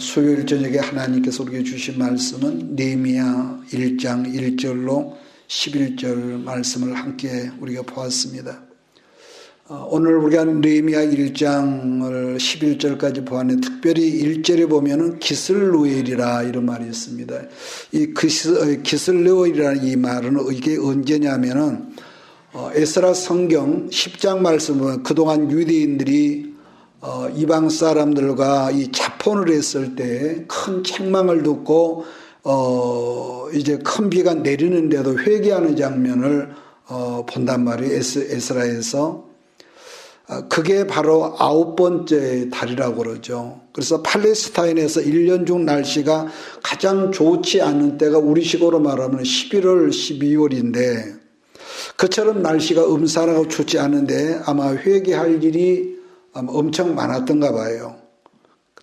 수요일 저녁에 하나님께서 우리에게 주신 말씀은 느헤미야 1장 1절로 11절 말씀을 함께 우리가 보았습니다. 오늘 우리가 느헤미야 1장을 11절까지 보았는데 특별히 1절에 보면은 기슬루엘이라 이런 말이 있습니다. 이 기슬루엘이라는 이 말은 이게 언제냐면은 에스라 성경 10장 말씀은 그동안 유대인들이 이방 사람들과 이 자폰을 했을 때 큰 책망을 듣고 이제 큰 비가 내리는데도 회개하는 장면을 본단 말이에요. 에스라에서. 그게 바로 9번째 달이라고 그러죠. 그래서 팔레스타인에서 1년 중 날씨가 가장 좋지 않은 때가 우리식으로 말하면 11월, 12월인데 그처럼 날씨가 음산하고 좋지 않은데 아마 회개할 일이 엄청 많았던가 봐요.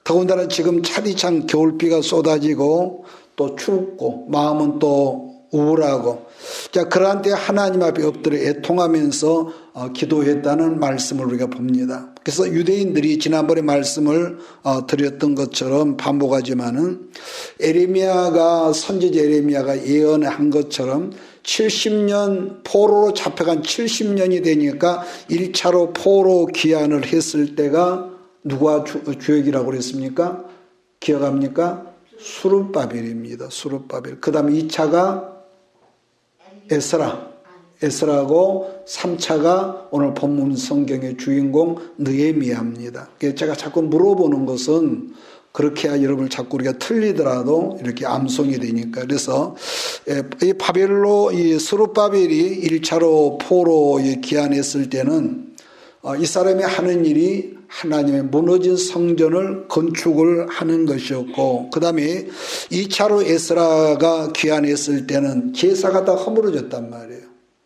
더군다나 지금 차디찬 겨울비가 쏟아지고 또 춥고 마음은 또 우울하고 자 그러한 때 하나님 앞에 엎드려 애통하면서 기도했다는 말씀을 우리가 봅니다. 그래서 유대인들이 지난번에 말씀을 드렸던 것처럼 반복하지만은 선지자 에레미야가 예언한 것처럼 70년 포로로 잡혀간 70년이 되니까 1차로 포로 귀환을 했을 때가 누가 주역이라고 그랬습니까? 기억합니까? 수룹바벨입니다. 수룹바벨. 그 다음 2차가 에스라고 3차가 오늘 본문 성경의 주인공 느헤미야입니다. 제가 자꾸 물어보는 것은 그렇게 해야 여러분 자꾸 우리가 틀리더라도 이렇게 암송이 되니까. 그래서 이 바벨로 이 스룹바벨이 1차로 포로 귀환했을 때는 이 사람이 하는 일이 하나님의 무너진 성전을 건축을 하는 것이었고 그 다음에 2차로 에스라가 귀환했을 때는 제사가 다 허물어졌단 말이에요.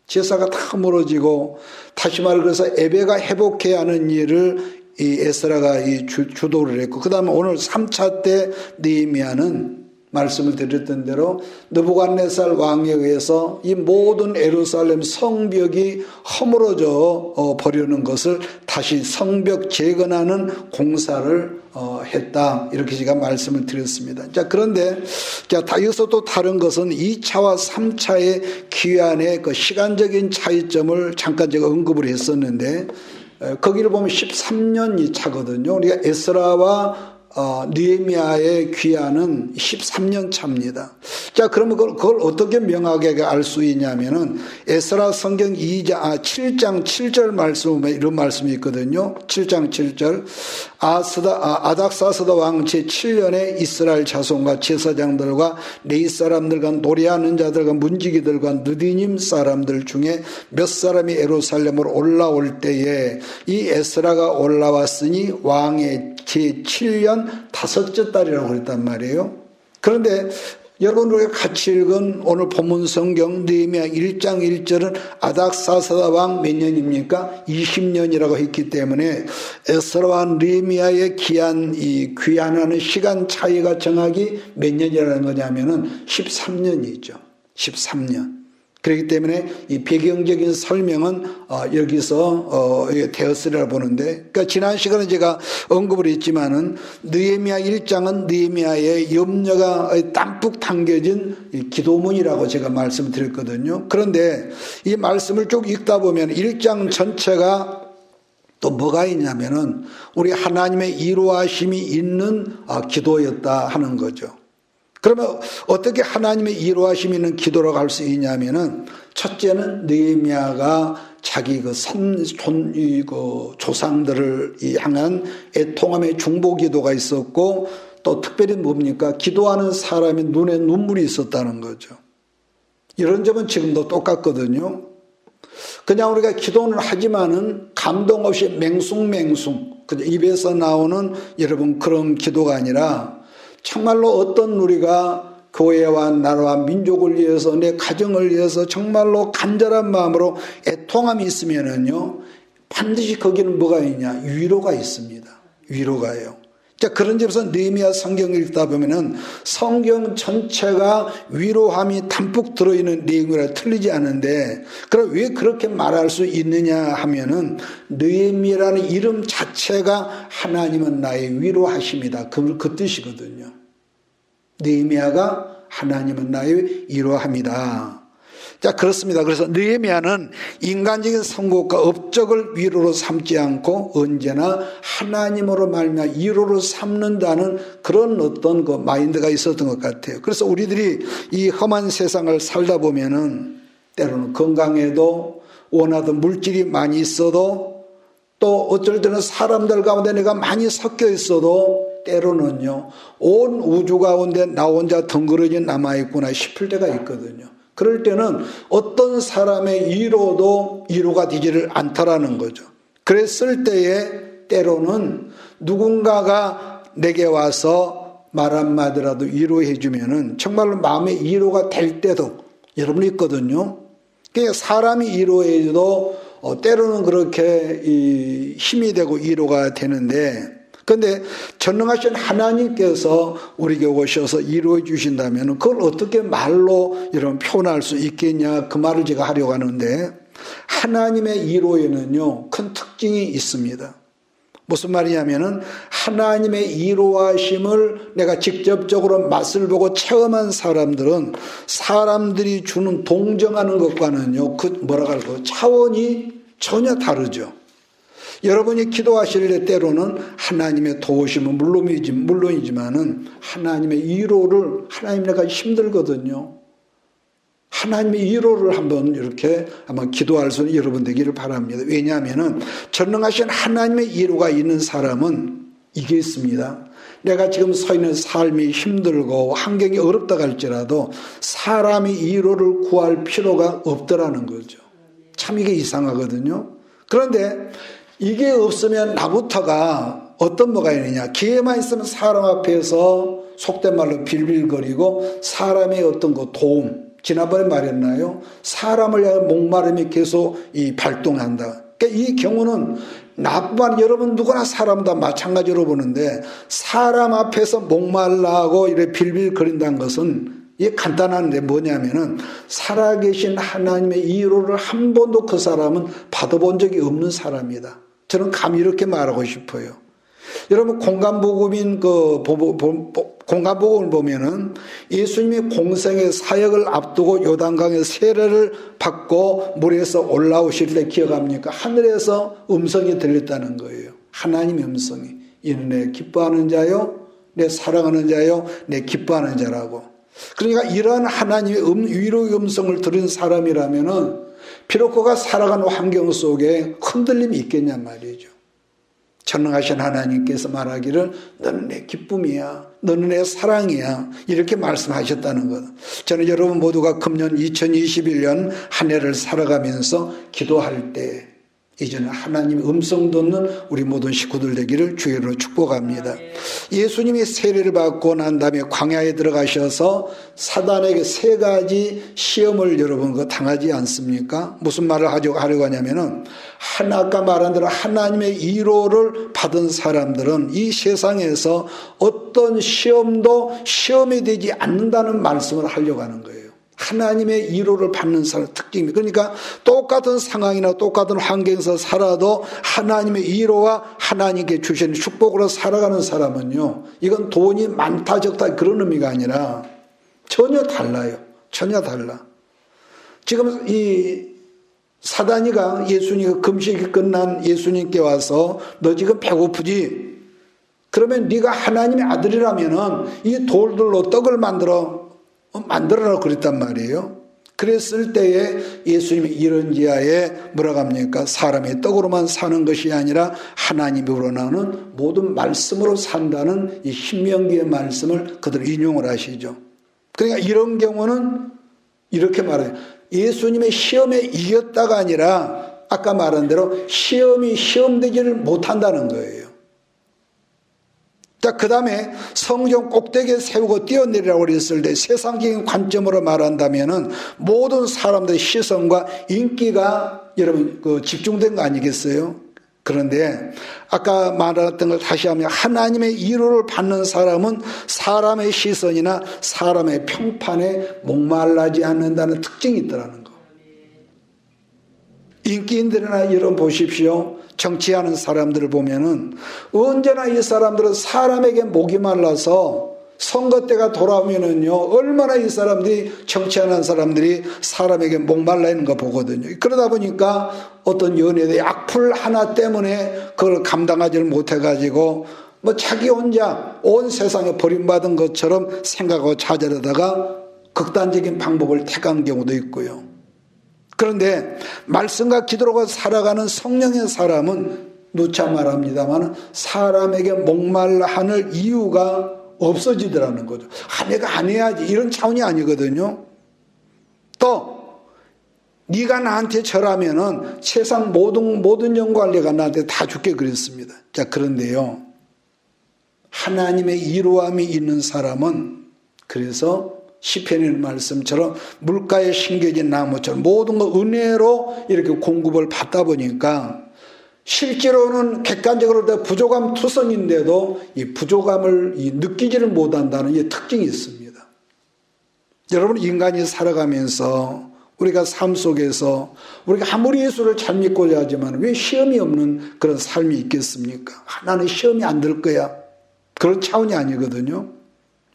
제사가 다 허물어지고 다시 말해 그래서 에베가 회복해야 하는 일을 이 에스라가 주도를 했고 그 다음에 오늘 3차 때 느헤미야는 말씀을 드렸던 대로 느부갓네살 왕에 의해서 이 모든 예루살렘 성벽이 허물어져 버리는 것을 다시 성벽 재건하는 공사를 했다. 이렇게 제가 말씀을 드렸습니다. 자, 그런데 여기서 또 다른 것은 2차와 3차의 귀환의 그 시간적인 차이점을 잠깐 제가 언급을 했었는데 거기를 보면 13년이 차거든요. 우리가 에스라와 느헤미야의 귀환은 13년 차입니다. 자, 그러면 그걸 어떻게 명확하게 알 수 있냐면은 에스라 성경 7장 7절 말씀에 이런 말씀이 있거든요. 7장 7절. 아닥사스다 왕 제7년에 이스라엘 자손과 제사장들과 레위 사람들과 노래하는 자들과 문지기들과 느디님 사람들 중에 몇 사람이 예루살렘으로 올라올 때에 이 에스라가 올라왔으니 왕의 제7년 5째 달이라고 그랬단 말이에요. 그런데 여러분 우리가 같이 읽은 오늘 본문 성경 느헤미야 1장 1절은 아닥사스다 왕 몇 년입니까? 20년이라고 했기 때문에 에스라와 느헤미야의 귀환하는 시간 차이가 정확히 몇 년이라는 거냐면은 13년이죠. 13년. 그렇기 때문에 이 배경적인 설명은 여기서 되었으리라 보는데, 그러니까 지난 시간에 제가 언급을 했지만은 느헤미야 1장은 느헤미야의 염려가 담뿍 담겨진 기도문이라고 제가 말씀을 드렸거든요. 그런데 이 말씀을 쭉 읽다 보면 1장 전체가 또 뭐가 있냐면은 우리 하나님의 이루하심이 있는 기도였다 하는 거죠. 그러면 어떻게 하나님의 이루하심 있는 기도라고 할 수 있냐면은 첫째는 느헤미야가 자기 조상들을 향한 애통함의 중보 기도가 있었고 또 특별히 뭡니까? 기도하는 사람의 눈에 눈물이 있었다는 거죠. 이런 점은 지금도 똑같거든요. 그냥 우리가 기도는 하지만은 감동 없이 맹숭맹숭 입에서 나오는 여러분 그런 기도가 아니라 정말로 어떤 우리가 교회와 나라와 민족을 위해서 내 가정을 위해서 정말로 간절한 마음으로 애통함이 있으면은요 반드시 거기는 뭐가 있냐? 위로가 있습니다. 위로가요. 자, 그런 점에서 느헤미야 성경을 읽다 보면은 성경 전체가 위로함이 담뿍 들어있는 내용이라 틀리지 않은데, 그럼 왜 그렇게 말할 수 있느냐 하면은 느헤미야라는 이름 자체가 하나님은 나의 위로하심이다. 그 뜻이거든요. 느헤미야가 하나님은 나의 위로함이다. 자, 그렇습니다. 그래서 느헤미야는 인간적인 성공과 업적을 위로로 삼지 않고 언제나 하나님으로 말미암아 위로로 삼는다는 그런 어떤 그 마인드가 있었던 것 같아요. 그래서 우리들이 이 험한 세상을 살다 보면은 때로는 건강에도 원하던 물질이 많이 있어도 또 어쩔 때는 사람들 가운데 내가 많이 섞여 있어도 때로는요, 온 우주 가운데 나 혼자 덩그러니 남아있구나 싶을 때가 있거든요. 그럴 때는 어떤 사람의 위로도 위로가 되지를 않다라는 거죠. 그랬을 때에 때로는 누군가가 내게 와서 말 한마디라도 위로해 주면은 정말로 마음의 위로가 될 때도 여러분 있거든요. 그러니까 사람이 위로해 줘도 때로는 그렇게 힘이 되고 위로가 되는데, 그런데 전능하신 하나님께서 우리에게 오셔서 위로해 주신다면 그걸 어떻게 말로 여러분 표현할 수 있겠냐, 그 말을 제가 하려고 하는데, 하나님의 위로에는요 큰 특징이 있습니다. 무슨 말이냐면은 하나님의 위로하심을 내가 직접적으로 맛을 보고 체험한 사람들은 사람들이 주는 동정하는 것과는요 그 뭐라 그럴까요, 차원이 전혀 다르죠. 여러분이 기도하실 때 때로는 하나님의 도우심은 물론이지만은 하나님의 위로를, 하나님 내가 힘들거든요. 하나님의 위로를 한번 이렇게 한번 기도할 수 있는 여러분 되기를 바랍니다. 왜냐하면은 전능하신 하나님의 위로가 있는 사람은 이게 있습니다. 내가 지금 서 있는 삶이 힘들고 환경이 어렵다 할지라도 사람이 위로를 구할 필요가 없더라는 거죠. 참 이게 이상하거든요. 그런데 이게 없으면 나부터가 어떤 뭐가 있느냐, 기회만 있으면 사람 앞에서 속된 말로 빌빌거리고 사람의 어떤 그 도움, 지난번에 말했나요? 사람을 향한 목마름이 계속 발동한다. 그러니까 이 경우는 나뿐만 여러분 누구나 사람 다 마찬가지로 보는데, 사람 앞에서 목말라하고 이렇게 빌빌거린다는 것은 이게 간단한데 뭐냐면은 살아계신 하나님의 위로를 한 번도 그 사람은 받아본 적이 없는 사람이다. 저는 감히 이렇게 말하고 싶어요. 여러분 공간복음인 공간복음을 보면은 예수님이 공생의 사역을 앞두고 요단강의 세례를 받고 물에서 올라오실 때 기억합니까? 하늘에서 음성이 들렸다는 거예요. 하나님의 음성이, 이는 내 기뻐하는 자요, 내 사랑하는 자요, 내 기뻐하는 자라고. 그러니까 이러한 하나님의 위로의 음성을 들은 사람이라면은 비록 그가 살아가는 환경 속에 흔들림이 있겠냔 말이죠. 전능하신 하나님께서 말하기를 너는 내 기쁨이야, 너는 내 사랑이야, 이렇게 말씀하셨다는 것. 저는 여러분 모두가 금년 2021년 한 해를 살아가면서 기도할 때 이제는 하나님의 음성 듣는 우리 모든 식구들 되기를 주의로 축복합니다. 예수님이 세례를 받고 난 다음에 광야에 들어가셔서 사단에게 3가지 시험을 여러분 당하지 않습니까? 무슨 말을 하려고 하냐면은 아까 말한 대로 하나님의 위로를 받은 사람들은 이 세상에서 어떤 시험도 시험이 되지 않는다는 말씀을 하려고 하는 거예요. 하나님의 위로를 받는 사람 특징입니다. 그러니까 똑같은 상황이나 똑같은 환경에서 살아도 하나님의 위로와 하나님께 주시는 축복으로 살아가는 사람은요, 이건 돈이 많다 적다 그런 의미가 아니라 전혀 달라요. 전혀 달라. 지금 이 사단이가 예수님이 금식이 끝난 예수님께 와서 너 지금 배고프지? 그러면 네가 하나님의 아들이라면은 이 돌들로 떡을 만들어라 그랬단 말이에요. 그랬을 때에 예수님이 이런 지하에 뭐라고 합니까? 사람의 떡으로만 사는 것이 아니라 하나님으로 나오는 모든 말씀으로 산다는 이 신명기의 말씀을 그대로 인용을 하시죠. 그러니까 이런 경우는 이렇게 말해요. 예수님의 시험에 이겼다가 아니라 아까 말한 대로 시험이 시험되지를 못한다는 거예요. 자, 그 다음에 성경 꼭대기에 세우고 뛰어내리라고 그랬을 때 세상적인 관점으로 말한다면은 모든 사람들의 시선과 인기가 여러분 집중된 거 아니겠어요? 그런데 아까 말했던 걸 다시 하면 하나님의 위로를 받는 사람은 사람의 시선이나 사람의 평판에 목말라지 않는다는 특징이 있더라는 거. 인기인들이나 이런 보십시오. 정치하는 사람들을 보면은 언제나 이 사람들은 사람에게 목이 말라서 선거 때가 돌아오면은요, 얼마나 이 사람들이, 정치하는 사람들이 사람에게 목말라 있는 거 보거든요. 그러다 보니까 어떤 연예대 악플 하나 때문에 그걸 감당하지를 못해가지고 뭐 자기 혼자 온 세상에 버림받은 것처럼 생각하고 좌절하다가 극단적인 방법을 택한 경우도 있고요. 그런데 말씀과 기도로 살아가는 성령의 사람은 누차 말합니다만 사람에게 목말라 하는 이유가 없어지더라는 거죠. 내가 안 해야지 이런 차원이 아니거든요. 또 네가 나한테 절하면은 세상 모든 영광을 내가 나한테 다 줄게 그랬습니다. 자, 그런데요, 하나님의 이로함이 있는 사람은 그래서 시편의 말씀처럼 물가에 심겨진 나무처럼 모든 거 은혜로 이렇게 공급을 받다 보니까 실제로는 객관적으로 부족함 투성인데도 이 부족함을 느끼지를 못한다는 이 특징이 있습니다. 여러분, 인간이 살아가면서 우리가 삶 속에서 우리가 아무리 예수를 잘 믿고자 하지만 왜 시험이 없는 그런 삶이 있겠습니까? 나는 시험이 안 들 거야. 그런 차원이 아니거든요.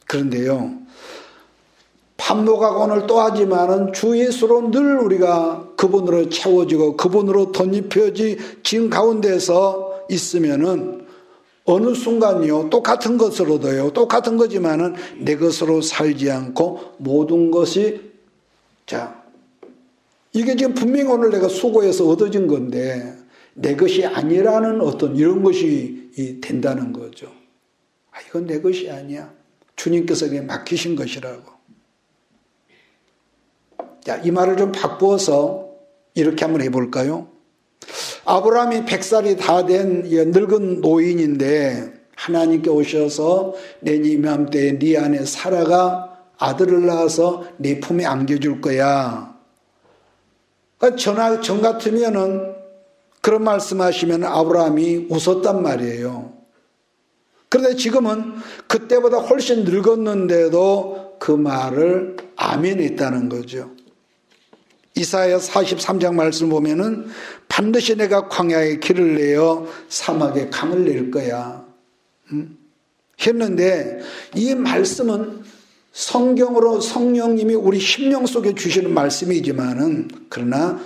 그런데요, 반복하고 오늘 또 하지만은 주 예수로 늘 우리가 그분으로 채워지고 그분으로 덧입혀진 가운데서 있으면은 어느 순간요, 똑같은 것으로도요, 똑같은 거지만은 내 것으로 살지 않고 모든 것이, 자, 이게 지금 분명히 오늘 내가 수고해서 얻어진 건데 내 것이 아니라는 어떤 이런 것이 된다는 거죠. 이건 내 것이 아니야. 주님께서 그게 맡기신 것이라고. 자, 이 말을 좀 바꾸어서 이렇게 한번 해볼까요? 아브라함이 100살이 다 된 늙은 노인인데 하나님께 오셔서 내년 이맘때에 네 안에 사라가 아들을 낳아서 네 품에 안겨줄 거야. 그러니까 전 같으면은 그런 말씀하시면 아브라함이 웃었단 말이에요. 그런데 지금은 그때보다 훨씬 늙었는데도 그 말을 아멘했다는 거죠. 이사야 43장 말씀 보면은 반드시 내가 광야에 길을 내어 사막에 강을 낼 거야. 했는데 이 말씀은 성경으로 성령님이 우리 심령 속에 주시는 말씀이지만은 그러나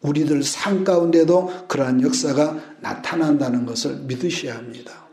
우리들 삶 가운데도 그러한 역사가 나타난다는 것을 믿으셔야 합니다.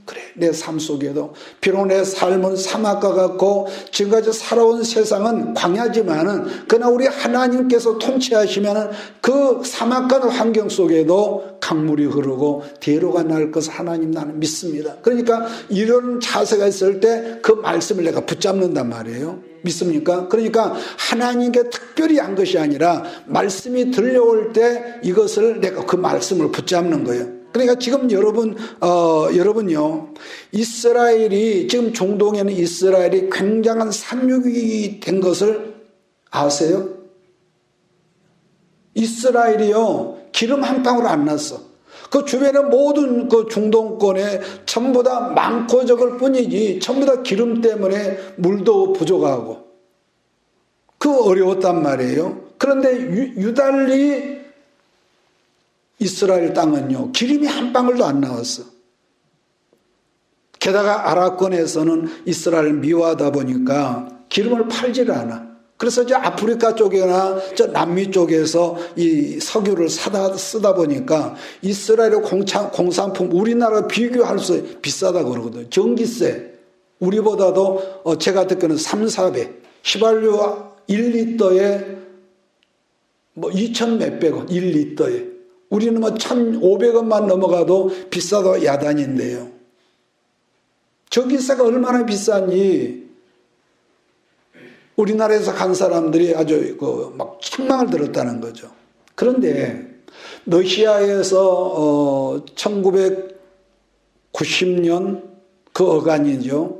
그래, 내 삶 속에도 비록 내 삶은 사막과 같고 지금까지 살아온 세상은 광야지만은 그러나 우리 하나님께서 통치하시면은 그 사막 같은 환경 속에도 강물이 흐르고 대로가 날 것을 하나님 나는 믿습니다. 그러니까 이런 자세가 있을 때 그 말씀을 내가 붙잡는단 말이에요. 믿습니까? 그러니까 하나님께 특별히 한 것이 아니라 말씀이 들려올 때 이것을 내가 그 말씀을 붙잡는 거예요. 그러니까 지금 여러분요, 이스라엘이, 지금 중동에는 이스라엘이 굉장한 산육이 된 것을 아세요? 이스라엘이요, 기름 한 방울 안 났어. 그 주변에 모든 그 중동권에 전부 다 많고 적을 뿐이지, 전부 다 기름 때문에 물도 부족하고, 그 어려웠단 말이에요. 그런데 유달리 이스라엘 땅은요, 기름이 한 방울도 안 나왔어. 게다가 아랍권에서는 이스라엘 미워하다 보니까 기름을 팔지를 않아. 그래서 저 아프리카 쪽이나 저 남미 쪽에서 이 석유를 쓰다 보니까 이스라엘의 공산품 우리나라 비교할 수 비싸다 그러거든요. 전기세 우리보다도 제가 듣기로는 3,400, 휘발유 1리터에 뭐 2,000 몇백 원 1리터에. 우리는 뭐 1,500원만 넘어가도 비싸도 야단인데요. 전기세가 얼마나 비싼지 우리나라에서 간 사람들이 아주 막 책망을 들었다는 거죠. 그런데 러시아에서 1990년 그 어간이죠.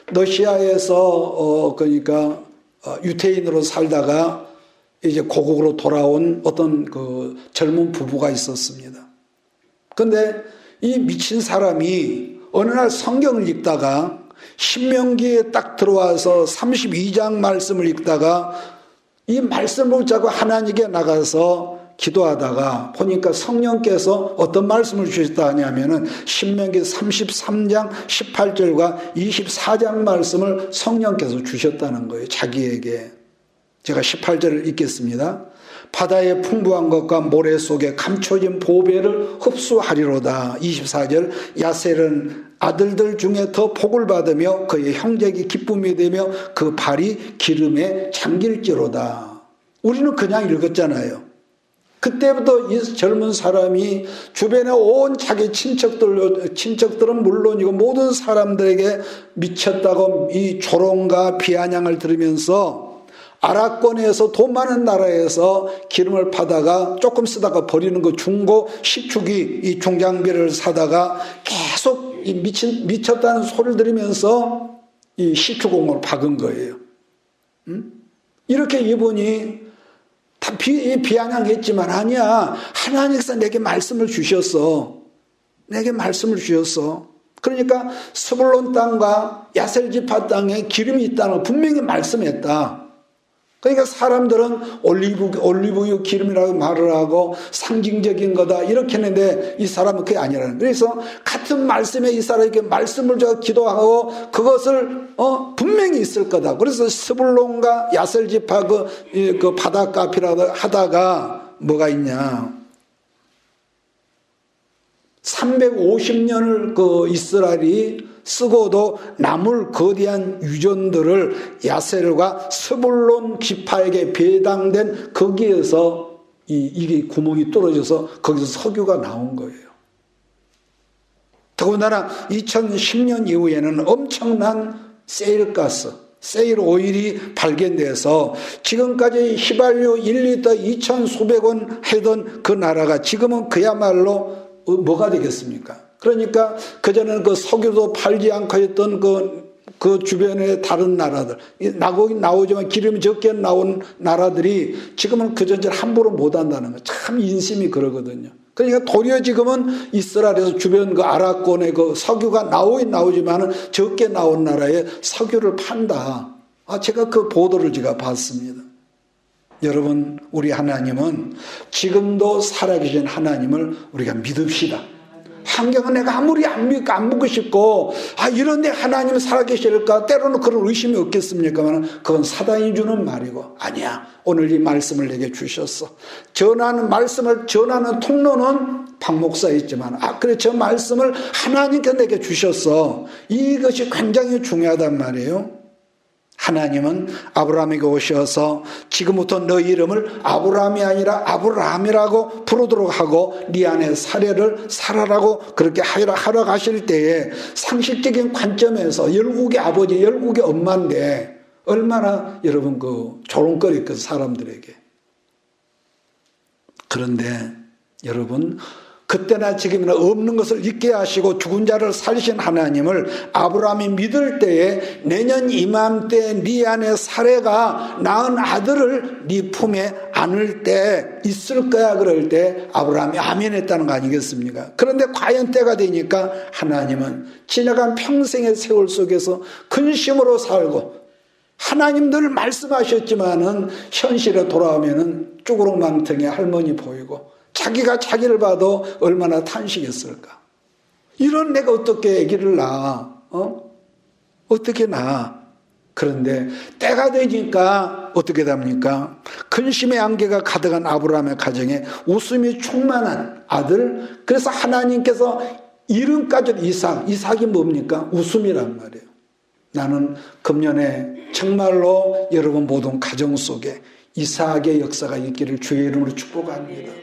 러시아에서 그러니까 유태인으로 살다가 이제 고국으로 돌아온 어떤 그 젊은 부부가 있었습니다. 근데 이 미친 사람이 어느 날 성경을 읽다가 신명기에 딱 들어와서 32장 말씀을 읽다가 이 말씀을 붙잡고 하나님께 나가서 기도하다가 보니까 성령께서 어떤 말씀을 주셨다 하냐면은 신명기 33장 18절과 24장 말씀을 성령께서 주셨다는 거예요. 자기에게. 제가 18절을 읽겠습니다. 바다의 풍부한 것과 모래 속에 감춰진 보배를 흡수하리로다. 24절 야셀은 아들들 중에 더 복을 받으며 그의 형제에게 기쁨이 되며 그 발이 기름에 잠길지로다. 우리는 그냥 읽었잖아요. 그때부터 이 젊은 사람이 주변에 온 자기 친척들은 물론이고 모든 사람들에게 미쳤다고 이 조롱과 비아냥을 들으면서 아랍권에서 돈 많은 나라에서 기름을 파다가 조금 쓰다가 버리는 그 중고 식축이 이 종장비를 사다가 계속 이 미쳤다는 소리를 들으면서 이 식축공을 박은 거예요. 이렇게 이분이 다 비아냥했지만 아니야. 하나님께서 내게 말씀을 주셨어. 내게 말씀을 주셨어. 그러니까 스불론 땅과 야셀지파 땅에 기름이 있다는 걸 분명히 말씀했다. 그러니까 사람들은 올리브유 기름이라고 말을 하고 상징적인 거다 이렇게 했는데 이 사람은 그게 아니라는 거예요. 그래서 같은 말씀에 이 사람에게 말씀을 제가 기도하고 그것을 분명히 있을 거다. 그래서 스불론과 야셀지파 그 바닷가피라고 하다가 뭐가 있냐. 350년을 그 이스라엘이 쓰고도 남을 거대한 유전들을 야셀과 스불론 지파에게 배당된 거기에서 이게 구멍이 뚫어져서 거기서 석유가 나온 거예요. 더군다나 2010년 이후에는 엄청난 세일가스, 세일 오일이 발견돼서 지금까지 휘발유 1리터 2천 수백 원 하던 그 나라가 지금은 그야말로 뭐가 되겠습니까? 그러니까 그전에는 그 석유도 팔지 않고 했던 그 주변의 다른 나라들, 나오지만 기름이 적게 나온 나라들이 지금은 그전처럼 함부로 못 한다는 거. 참 인심이 그러거든요. 그러니까 도리어 지금은 이스라엘에서 주변 그 아랍권의 그 석유가 나오지만은 적게 나온 나라에 석유를 판다. 제가 그 보도를 제가 봤습니다. 여러분, 우리 하나님은 지금도 살아계신 하나님을 우리가 믿읍시다. 환경은 내가 아무리 안 믿고 싶고 이런데 하나님은 살아계실까? 때로는 그런 의심이 없겠습니까만 그건 사단이 주는 말이고 아니야. 오늘 이 말씀을 내게 주셨어. 말씀을 전하는 통로는 박 목사였지만 그래 저 말씀을 하나님께 내게 주셨어. 이것이 굉장히 중요하단 말이에요. 하나님은 아브라함에게 오셔서 지금부터 너희 이름을 아브라함이 아니라 아브라함이라고 부르도록 하고 네 안에 사례를 살아라고 그렇게 하라 하실 때에 상식적인 관점에서 열국의 아버지, 열국의 엄마인데 얼마나 여러분 그 조롱거리 그 사람들에게. 그런데 여러분 그때나 지금이나 없는 것을 있게 하시고 죽은 자를 살리신 하나님을 아브라함이 믿을 때에 내년 이맘때 네 안에 사례가 낳은 아들을 네 품에 안을 때 있을 거야 그럴 때 아브라함이 아멘 했다는 거 아니겠습니까? 그런데 과연 때가 되니까 하나님은 지나간 평생의 세월 속에서 근심으로 살고 하나님 늘 말씀하셨지만은 현실에 돌아오면은 쭈구룩망텅이 할머니 보이고 자기가 자기를 봐도 얼마나 탄식했을까. 이런 내가 어떻게 아기를 낳아? 어떻게 낳아? 그런데 때가 되니까 어떻게 됩니까? 근심의 안개가 가득한 아브라함의 가정에 웃음이 충만한 아들. 그래서 하나님께서 이름까지 이삭이 뭡니까? 웃음이란 말이에요. 나는 금년에 정말로 여러분 모든 가정 속에 이삭의 역사가 있기를 주의 이름으로 축복합니다.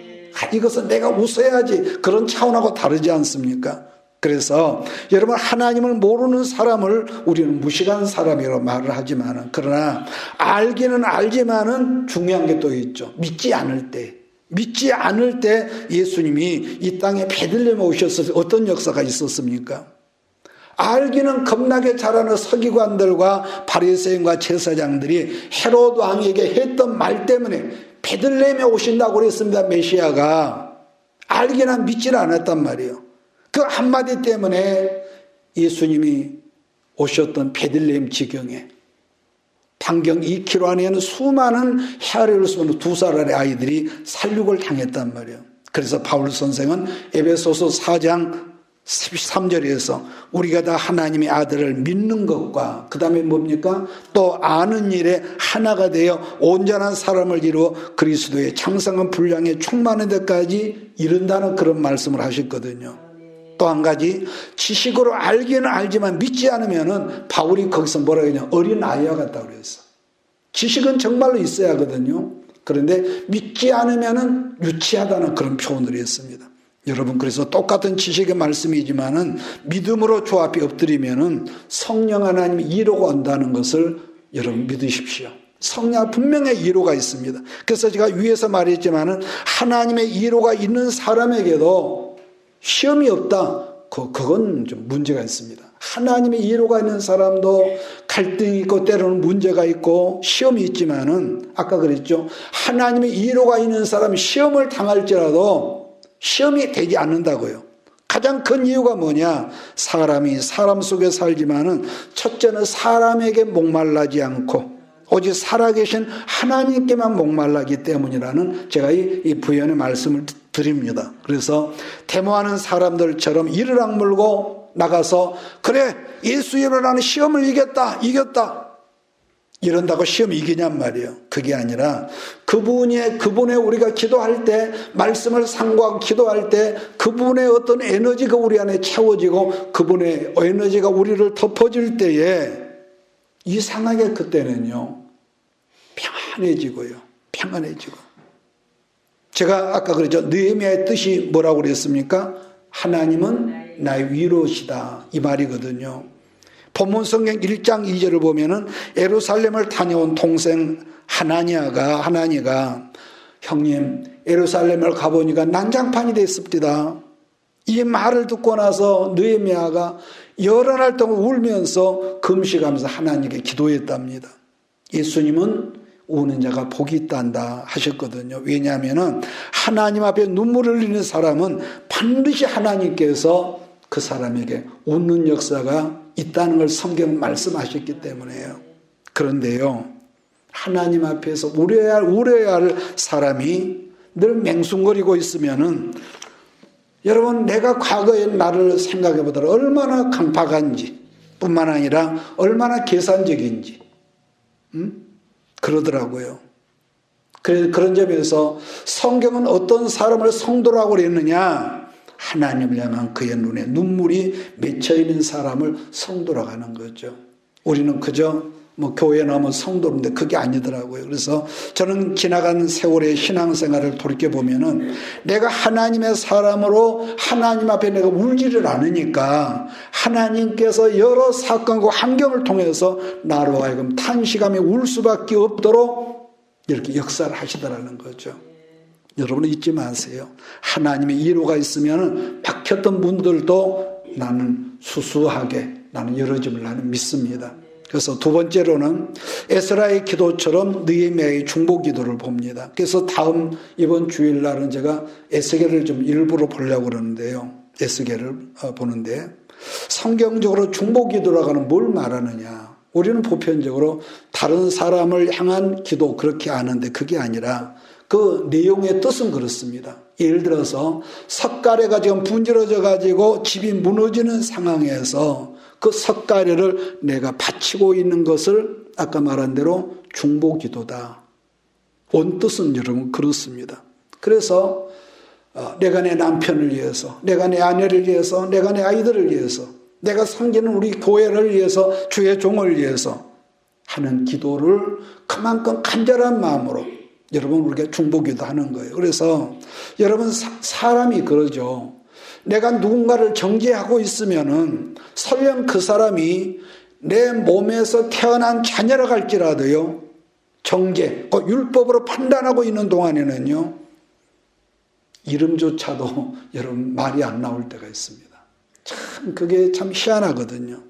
이것은 내가 웃어야지 그런 차원하고 다르지 않습니까? 그래서 여러분 하나님을 모르는 사람을 우리는 무식한 사람이라고 말을 하지만은 그러나 알기는 알지만은 중요한 게 또 있죠. 믿지 않을 때 예수님이 이 땅에 베들레헴에 오셔서 어떤 역사가 있었습니까? 알기는 겁나게 잘하는 서기관들과 바리새인과 제사장들이 헤롯 왕에게 했던 말 때문에 베들레헴에 오신다고 그랬습니다. 메시아가. 알기나 믿지를 않았단 말이에요. 그 한마디 때문에 예수님이 오셨던 베들레헴 지경에 반경 2km 안에는 수많은 헤아리를 수많은 2살 아이들이 살육을 당했단 말이에요. 그래서 바울 선생은 에베소서 4장 13절에서 우리가 다 하나님의 아들을 믿는 것과 그 다음에 뭡니까? 또 아는 일에 하나가 되어 온전한 사람을 이루어 그리스도의 장성한 분량에 충만한 데까지 이른다는 그런 말씀을 하셨거든요. 또 한 가지, 지식으로 알기는 알지만 믿지 않으면은 바울이 거기서 뭐라 그러냐, 어린 아이와 같다고 그랬어. 지식은 정말로 있어야 하거든요. 그런데 믿지 않으면은 유치하다는 그런 표현을 했습니다. 여러분, 그래서 똑같은 지식의 말씀이지만은 믿음으로 주 앞에 엎드리면은 성령 하나님이 이로가 온다는 것을 여러분 믿으십시오. 성령 분명히 이로가 있습니다. 그래서 제가 위에서 말했지만은 하나님의 이로가 있는 사람에게도 시험이 없다. 그건 좀 문제가 있습니다. 하나님의 이로가 있는 사람도 갈등이 있고 때로는 문제가 있고 시험이 있지만은 아까 그랬죠. 하나님의 이로가 있는 사람이 시험을 당할지라도 시험이 되지 않는다고요. 가장 큰 이유가 뭐냐? 사람이 사람 속에 살지만은 첫째는 사람에게 목말라지 않고 오직 살아계신 하나님께만 목말라기 때문이라는 제가 이 부연의 말씀을 드립니다. 그래서 데모하는 사람들처럼 이를 악물고 나가서 그래 예수 이름으로 나는 시험을 이겼다 이런다고 시험 이기냔 말이에요. 그게 아니라 그분의 우리가 기도할 때 말씀을 상고하고 기도할 때 그분의 어떤 에너지가 우리 안에 채워지고 그분의 에너지가 우리를 덮어질 때에 이상하게 그때는요 평안해지고 제가 아까 그랬죠. 느헤미야의 뜻이 뭐라고 그랬습니까? 하나님은 나의 위로시다 이 말이거든요. 본문 성경 1장 2절을 보면은 예루살렘을 다녀온 동생 하나니가 형님 예루살렘을 가보니까 난장판이 됐습니다. 이 말을 듣고 나서 느헤미야가 여러 날 동안 울면서 금식하면서 하나님께 기도했답니다. 예수님은 우는 자가 복이 있단다 하셨거든요. 왜냐하면 하나님 앞에 눈물을 흘리는 사람은 반드시 하나님께서 그 사람에게 웃는 역사가 있다는 걸 성경은 말씀하셨기 때문에요. 그런데요, 하나님 앞에서 울어야 할 사람이 늘 맹숭거리고 있으면은 여러분 내가 과거의 나를 생각해 보더라 얼마나 강팍한지 뿐만 아니라 얼마나 계산적인지 그러더라고요. 그런 점에서 성경은 어떤 사람을 성도라고 그랬느냐? 하나님을 향한 그의 눈에 눈물이 맺혀있는 사람을 성도라고 하는 거죠. 우리는 그저 교회 나오면 성도인데 그게 아니더라고요. 그래서 저는 지나간 세월의 신앙생활을 돌이켜보면은 내가 하나님의 사람으로 하나님 앞에 내가 울지를 않으니까 하나님께서 여러 사건과 환경을 통해서 나로 하여금 탄식하며 울 수밖에 없도록 이렇게 역사를 하시더라는 거죠. 여러분은 잊지 마세요. 하나님의 이로가 있으면 막혔던 문들도 나는 수수하게 나는 열어짐을 나는 믿습니다. 그래서 두 번째로는 에스라의 기도처럼 느헤미야의 중보 기도를 봅니다. 그래서 이번 주일날은 제가 에스겔을 좀 일부러 보려고 그러는데요. 에스겔을 보는데 성경적으로 중보 기도라고 하는 뭘 말하느냐? 우리는 보편적으로 다른 사람을 향한 기도 그렇게 아는데 그게 아니라 그 내용의 뜻은 그렇습니다. 예를 들어서 석가래가 지금 분질러져 가지고 집이 무너지는 상황에서 그 석가래를 내가 바치고 있는 것을 아까 말한 대로 중보기도다. 온 뜻은 여러분 그렇습니다. 그래서 내가 내 남편을 위해서, 내가 내 아내를 위해서, 내가 내 아이들을 위해서, 내가 섬기는 우리 교회를 위해서, 주의 종을 위해서 하는 기도를 그만큼 간절한 마음으로 여러분 우리가 중보기도 하는 거예요. 그래서 여러분 사람이 그러죠. 내가 누군가를 정죄하고 있으면은 설령 그 사람이 내 몸에서 태어난 자녀라 할지라도요. 정죄, 율법으로 판단하고 있는 동안에는요. 이름조차도 여러분 말이 안 나올 때가 있습니다. 참 그게 참 희한하거든요.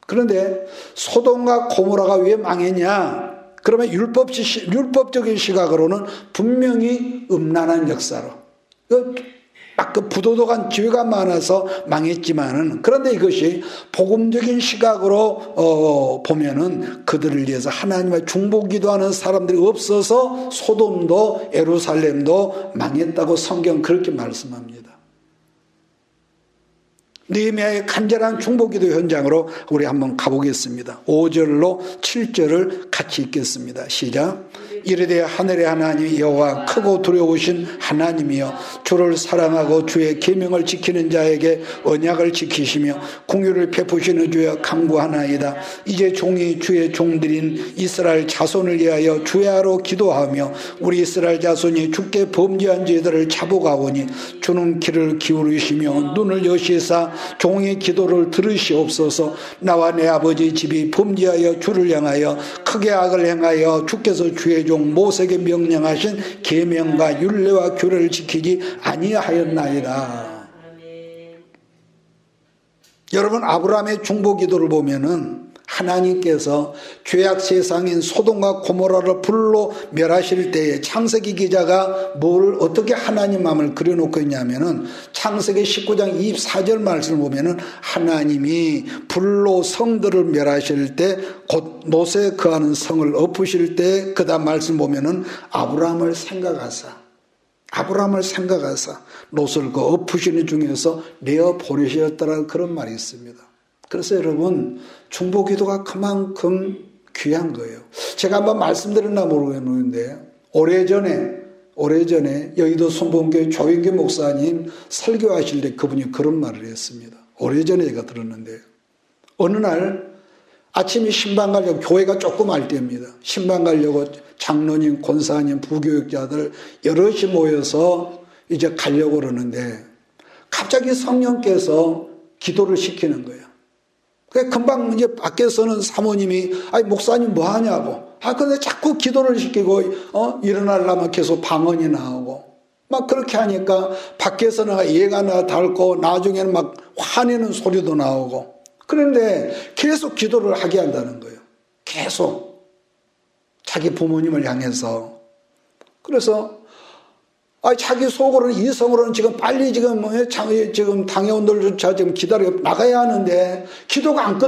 그런데 소돔과 고모라가 왜 망했냐? 그러면 율법적인 시각으로는 분명히 음란한 역사로 막 그 부도덕한 죄가 많아서 망했지만은, 그런데 이것이 복음적인 시각으로 보면은 그들을 위해서 하나님의 중보기도하는 사람들이 없어서 소돔도 예루살렘도 망했다고 성경 그렇게 말씀합니다. 느헤미야의 간절한 중보기도 현장으로 우리 한번 가보겠습니다. 5절로 7절을 같이 읽겠습니다. 시작. 이르되 하늘의 하나님 여호와 크고 두려우신 하나님이여, 주를 사랑하고 주의 계명을 지키는 자에게 언약을 지키시며 공유를 베푸시는 주여 간구하나이다. 이제 종이 주의 종들인 이스라엘 자손을 위하여 주야로 기도하며 우리 이스라엘 자손이 주께 범죄한 죄들을 자복하오니 주는 귀를 기울이시며 눈을 여시사 종의 기도를 들으시옵소서. 나와 내 아버지 집이 범죄하여 주를 향하여 크게 악을 행하여 주께서 주의 종 모세에게 명령하신 계명과 율례와 규례를 지키지 아니하였나이다. 여러분, 아브라함의 중보기도를 보면은 하나님께서 죄악 세상인 소돔과 고모라를 불로 멸하실 때에 창세기 기자가 뭘 어떻게 하나님 마음을 그려놓고 있냐면은 창세기 19장 24절 말씀을 보면은 하나님이 불로 성들을 멸하실 때 곧 노새 거하는 성을 엎으실 때 그 다음 말씀 보면은 아브라함을 생각하사 롯을 그 엎으시는 중에서 내어 보내셨다라는 그런 말이 있습니다. 그래서 여러분, 중보기도가 그만큼 귀한 거예요. 제가 한번 말씀드렸나 모르겠는데 오래전에 여의도 손봉교회 조인규 목사님 설교하실 때 그분이 그런 말을 했습니다. 오래전에 제가 들었는데, 어느 날 아침에 신방 가려고, 교회가 조그말 때입니다. 신방 가려고 장로님, 권사님, 부교육자들 여럿이 모여서 이제 가려고 그러는데 갑자기 성령께서 기도를 시키는 거예요. 금방 이제 밖에서는 사모님이, 아니, 목사님 뭐 하냐고. 근데 자꾸 기도를 시키고, 일어나려면 계속 방언이 나오고. 막 그렇게 하니까 밖에서는 예가 닳고 나중에는 막 화내는 소리도 나오고. 그런데 계속 기도를 하게 한다는 거예요. 계속. 자기 부모님을 향해서. 그래서 자기 속으로는, 이성으로는 지금 빨리 지금 당회원들조차 지금 기다려 나가야 하는데 기도가 안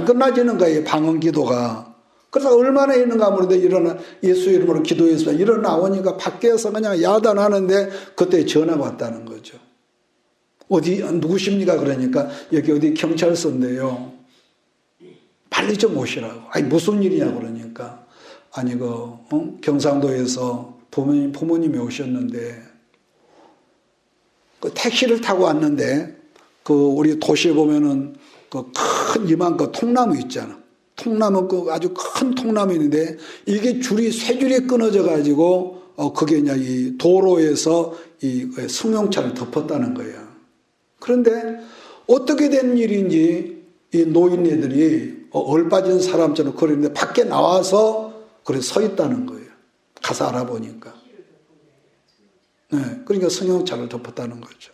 끝나지는 거예요. 방언 기도가. 그래서 얼마나 있는가 모르는데 예수 이름으로 기도해서 일어나오니까 밖에서 그냥 야단하는데 그때 전화가 왔다는 거죠. 어디 누구십니까? 그러니까 여기 어디 경찰서인데요. 빨리 좀 오시라고. 아니 무슨 일이냐 그러니까 아니 경상도에서 부모님이 오셨는데 그 택시를 타고 왔는데 우리 도시에 보면은 큰 이만큼 통나무 있잖아. 통나무 아주 큰 통나무 있는데 이게 쇠줄이 끊어져 가지고 그게 이제 이 도로에서 이 승용차를 덮었다는 거야. 그런데 어떻게 된 일인지 이 노인네들이 얼빠진 사람처럼 그러는데 밖에 나와서 그래 서 있다는 거예요. 가서 알아보니까. 네, 그러니까 승용차를 덮었다는 거죠.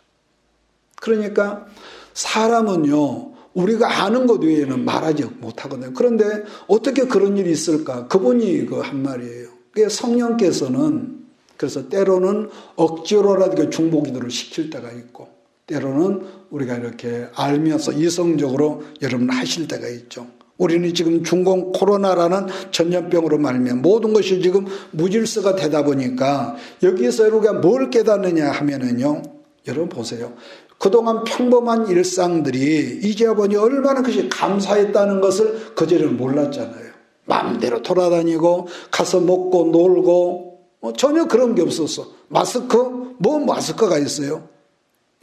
그러니까 사람은요, 우리가 아는 것 외에는 말하지 못하거든요. 그런데 어떻게 그런 일이 있을까? 그분이 한 말이에요. 성령께서는 그래서 때로는 억지로라도 중보기도를 시킬 때가 있고, 때로는 우리가 이렇게 알면서 이성적으로 여러분 하실 때가 있죠. 우리는 지금 중공 코로나라는 전염병으로 말미암아 모든 것이 지금 무질서가 되다 보니까 여기서 우리가 뭘 깨닫느냐 하면은요, 여러분 보세요. 그동안 평범한 일상들이 이제 보니 얼마나 그것이 감사했다는 것을 그전에는 몰랐잖아요. 마음대로 돌아다니고 가서 먹고 놀고 전혀 그런 게 없었어. 마스크가 있어요.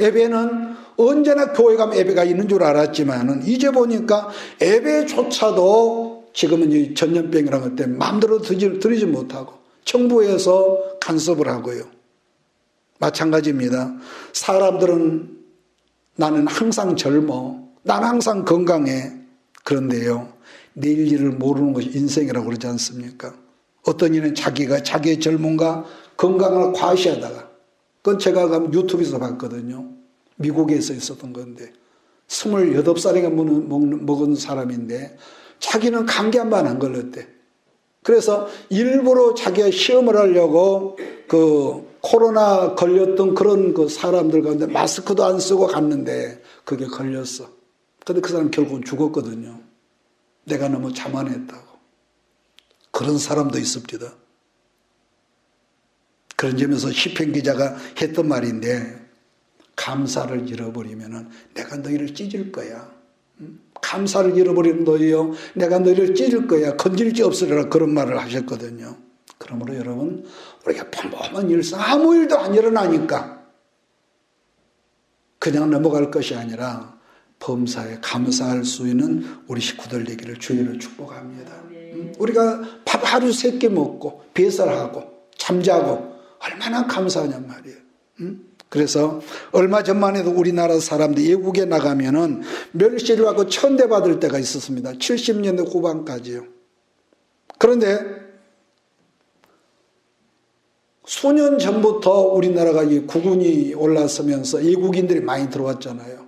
예배는 언제나 교회 가면 예배가 있는 줄 알았지만은 이제 보니까 예배조차도 지금은 이 전염병이라는 것 때문에 마음대로 드리지 못하고 정부에서 간섭을 하고요. 마찬가지입니다. 사람들은 나는 항상 젊어, 나는 항상 건강해. 그런데요, 내일 일을 모르는 것이 인생이라고 그러지 않습니까? 어떤 이는 자기의 젊음과 건강을 과시하다가, 그건 제가 유튜브에서 봤거든요. 미국에서 있었던 건데 28살인가 먹은 사람인데 자기는 감기 한 번 안 걸렸대. 그래서 일부러 자기가 시험을 하려고 코로나 걸렸던 그런 그 사람들 가운데 마스크도 안 쓰고 갔는데 그게 걸렸어. 근데 그 사람 결국은 죽었거든요. 내가 너무 자만했다고. 그런 사람도 있습니다. 그런 점에서 시편 기자가 했던 말인데, 감사를 잃어버리면은 내가 너희를 찢을 거야. 감사를 잃어버리는 너희요, 내가 너희를 찢을 거야. 건질지 없으리라, 그런 말을 하셨거든요. 그러므로 여러분, 우리가 평범한 일상 아무 일도 안 일어나니까 그냥 넘어갈 것이 아니라 범사에 감사할 수 있는 우리 식구들 되기를 주의로 축복합니다. 우리가 밥 하루 3끼 먹고 배설하고 잠자고 얼마나 감사하냔 말이에요. 그래서 얼마 전만 해도 우리나라 사람들이 외국에 나가면은 멸시를 하고 천대받을 때가 있었습니다. 70년대 후반까지요. 그런데 수년 전부터 우리나라가 이 국운이 올라서면서 외국인들이 많이 들어왔잖아요.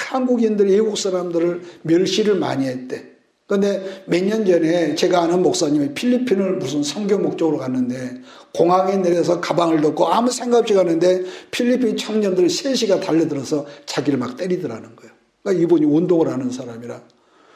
한국인들이 외국 사람들을 멸시를 많이 했대. 그런데 몇 년 전에 제가 아는 목사님이 필리핀을 무슨 선교 목적으로 갔는데 공항에 내려서 가방을 넣고 아무 생각 없이 가는데 필리핀 청년들이 3시가 달려들어서 자기를 막 때리더라는 거예요. 그러니까 이분이 운동을 하는 사람이라.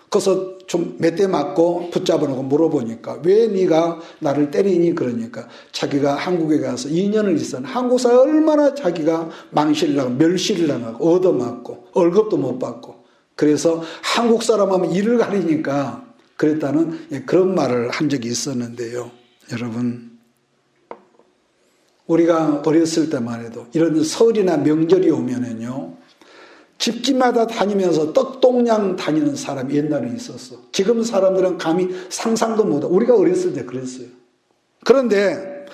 그래서 좀 몇 대 맞고 붙잡아놓고 물어보니까 왜 네가 나를 때리니? 그러니까 자기가 한국에 가서 2년을 있었는데 한국 사회 얼마나 자기가 망실을 하고 멸시를 당하고 얻어맞고 월급도 못 받고, 그래서 한국 사람 하면 이를 가리니까 그랬다는 그런 말을 한 적이 있었는데요. 여러분, 우리가 어렸을 때만 해도 이런 설이나 명절이 오면은요, 집집마다 다니면서 떡동냥 다니는 사람이 옛날에 있었어. 지금 사람들은 감히 상상도 못하고, 우리가 어렸을 때 그랬어요. 그런데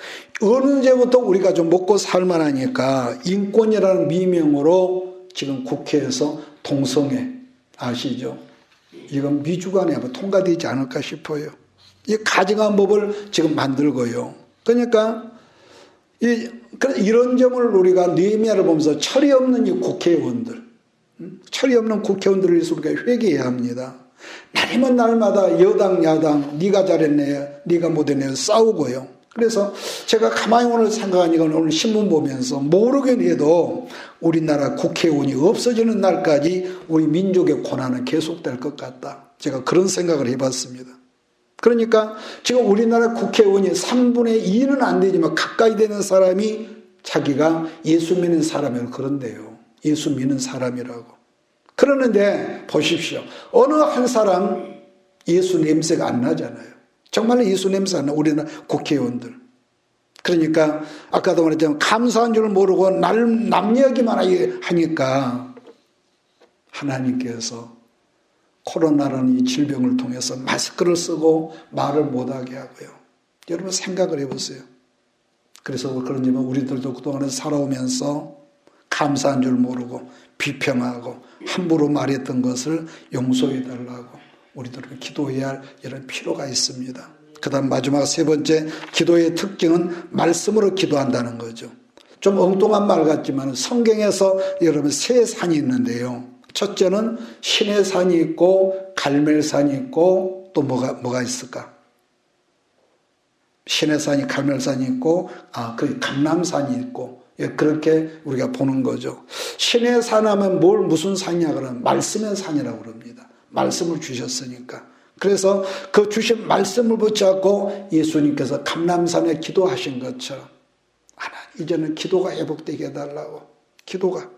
어느 때부터 우리가 좀 먹고 살만하니까 인권이라는 미명으로 지금 국회에서 동성애, 아시죠? 이건 미주관에 아마 통과되지 않을까 싶어요. 이 가증한 법을 지금 만들고요. 그러니까 이런 점을 우리가 느헤미야를 보면서 철이 없는 이 국회의원들, 철이 없는 국회의원들을 위해서 우리가 회개해야 합니다. 날이면 날마다 여당 야당 네가 잘했네 네가 못했네 싸우고요. 그래서 제가 가만히 오늘 생각하니까 오늘 신문 보면서 모르긴 해도 우리나라 국회의원이 없어지는 날까지 우리 민족의 고난은 계속될 것 같다. 제가 그런 생각을 해봤습니다. 그러니까 지금 우리나라 국회의원이 3분의 2는 안 되지만 가까이 되는 사람이 자기가 예수 믿는 사람이라고 그런데요. 예수 믿는 사람이라고. 그러는데 보십시오. 어느 한 사람 예수 냄새가 안 나잖아요. 정말로 예수 냄새 안 나, 우리나라 국회의원들. 그러니까 아까도 말했지만 감사한 줄 모르고 남 얘기만 하니까 하나님께서 코로나라는 이 질병을 통해서 마스크를 쓰고 말을 못하게 하고요. 여러분 생각을 해보세요. 그래서 그런지 우리들도 그동안에 살아오면서 감사한 줄 모르고 비평하고 함부로 말했던 것을 용서해달라고 우리들은 기도해야 할 이런 필요가 있습니다. 그 다음 마지막 3번째 기도의 특징은 말씀으로 기도한다는 거죠. 좀 엉뚱한 말 같지만 성경에서 여러분 3산이 있는데요. 첫째는 신의 산이 있고 갈멜산이 있고 또 뭐가 있을까? 신의 산이 갈멜산이 있고 그 감람산이 있고, 그렇게 우리가 보는 거죠. 신의 산 하면 무슨 산이냐 그러면 말씀의 산이라고 그럽니다. 말씀을 주셨으니까. 그래서 그 주신 말씀을 붙잡고 예수님께서 감람산에 기도하신 것처럼 하나님 이제는 기도가 회복되게 해달라고. 기도가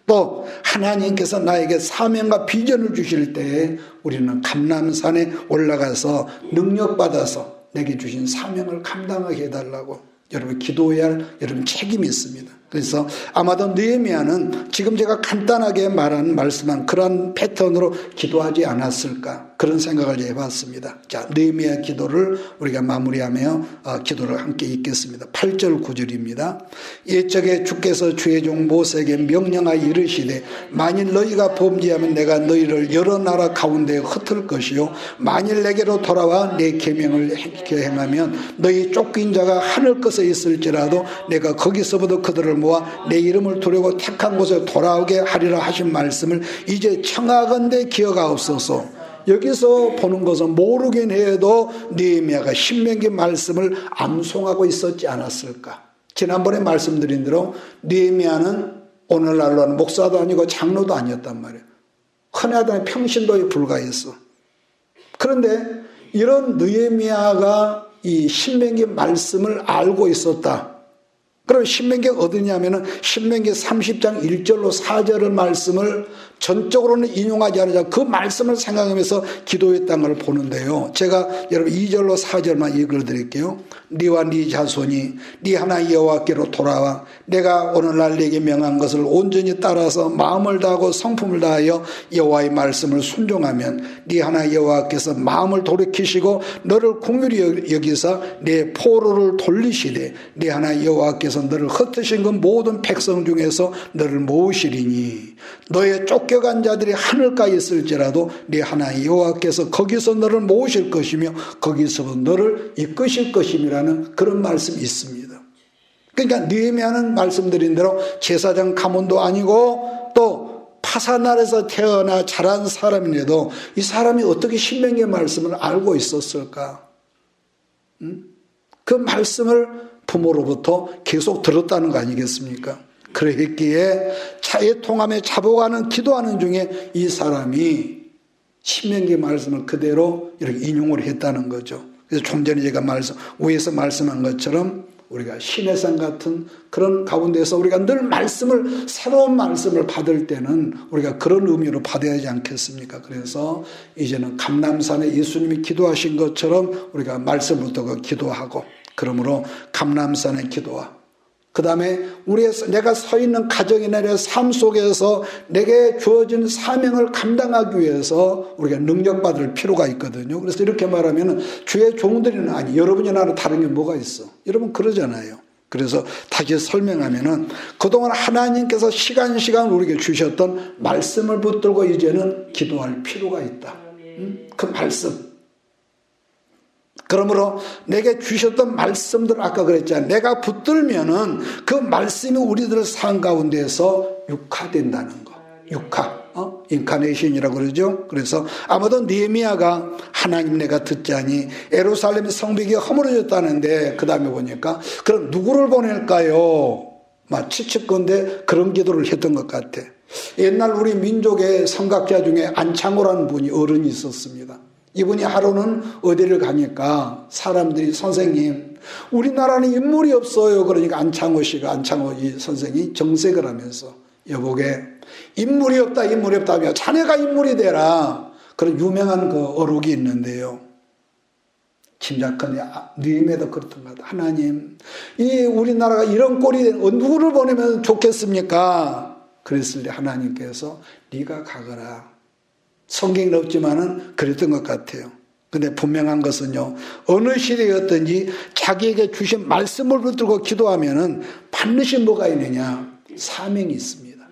또 하나님께서 나에게 사명과 비전을 주실 때 우리는 감람산에 올라가서 능력받아서 내게 주신 사명을 감당하게 해달라고 여러분 기도해야 할 여러분 책임이 있습니다. 그래서 아마도 느헤미야는 지금 제가 간단하게 말한 말씀한 그런 패턴으로 기도하지 않았을까 그런 생각을 해봤습니다. 자, 느헤미야 기도를 우리가 마무리하며 기도를 함께 읽겠습니다. 8절 9절입니다. 옛적에 주께서 주의 종 모세에게 명령하여 이르시되 만일 너희가 범죄하면 내가 너희를 여러 나라 가운데 흩을 것이요 만일 내게로 돌아와 내 계명을 행하면 너희 쫓긴 자가 하늘 끝에 있을지라도 내가 거기서부터 그들을 모아 내 이름을 두려고 택한 곳에 돌아오게 하리라 하신 말씀을 이제 청하건대 기억하옵소서. 여기서 보는 것은 모르긴 해도 느헤미야가 신명기 말씀을 암송하고 있었지 않았을까. 지난번에 말씀드린 대로 느헤미야는 오늘날로는 목사도 아니고 장로도 아니었단 말이에요. 흔하다는 평신도에 불과했어. 그런데 이런 느헤미야가 이 신명기 말씀을 알고 있었다. 그럼 신명기가 어디냐면은 신명기 30장 1절로 4절의 말씀을 전적으로는 인용하지 않으자 그 말씀을 생각하면서 기도했다는 걸 보는데요. 제가 여러분 2절로 4절만 읽어드릴게요. 네와 네 자손이 네 하나님 여호와께로 돌아와 내가 오늘날 네게 명한 것을 온전히 따라서 마음을 다하고 성품을 다하여 여호와의 말씀을 순종하면 네 하나님 여호와께서 마음을 돌이키시고 너를 긍휼히 여기사 내 포로를 돌리시되 네 하나님 여호와께서 너를 흩으신 그 모든 백성 중에서 너를 모으시리니 너의 쫓겨간 자들이 하늘가에 있을지라도 네 하나님 여호와께서 거기서 너를 모으실 것이며 거기서 너를 이끄실 것임이라는 그런 말씀이 있습니다. 그러니까 느헤미야는 말씀드린 대로 제사장 가문도 아니고 또 파산날에서 태어나 자란 사람인데도 이 사람이 어떻게 신명기의 말씀을 알고 있었을까? 그 말씀을 부모로부터 계속 들었다는 거 아니겠습니까? 그랬기에 차에 통함에 자복하는 기도하는 중에 이 사람이 신명기 말씀을 그대로 이렇게 인용을 했다는 거죠. 그래서 좀 전에 제가 위에서 말씀한 것처럼 우리가 신의 산 같은 그런 가운데서 우리가 늘 새로운 말씀을 받을 때는 우리가 그런 의미로 받아야 하지 않겠습니까? 그래서 이제는 감람산에 예수님이 기도하신 것처럼 우리가 말씀을 듣고 기도하고, 그러므로 감람산의 기도와 그 다음에 내가 서 있는 가정이나 내 삶 속에서 내게 주어진 사명을 감당하기 위해서 우리가 능력받을 필요가 있거든요. 그래서 이렇게 말하면 주의 종들이는 아니, 여러분이 나는 다른 게 뭐가 있어? 여러분 그러잖아요. 그래서 다시 설명하면은 그동안 하나님께서 시간 우리에게 주셨던 말씀을 붙들고 이제는 기도할 필요가 있다. 그 말씀. 그러므로 내게 주셨던 말씀들 아까 그랬잖아요. 내가 붙들면은 그 말씀이 우리들 삶 가운데서 육화된다는 거. 육화. 인카네이션이라고 그러죠. 그래서 아마도 느헤미야가 하나님 내가 듣자니 예루살렘 성벽이 허물어졌다는데 그 다음에 보니까 그럼 누구를 보낼까요? 막 추측건데 그런 기도를 했던 것 같아. 옛날 우리 민족의 성각자 중에 안창호라는 분이 어른이 있었습니다. 이분이 하루는 어디를 가니까 사람들이 선생님 우리나라는 인물이 없어요. 그러니까 안창호 이 선생이 정색을 하면서 여보게 인물이 없다 하며 자네가 인물이 되라. 그런 유명한 그 어록이 있는데요. 침략한 느헤미야도 그렇던 것 같아요. 하나님 이 우리나라가 이런 꼴이 된 누구를 보내면 좋겠습니까? 그랬을 때 하나님께서 네가 가거라. 성경은 없지만은 그랬던 것 같아요. 근데 분명한 것은요, 어느 시대였든지 자기에게 주신 말씀을 붙들고 기도하면은 반드시 뭐가 있느냐? 사명이 있습니다.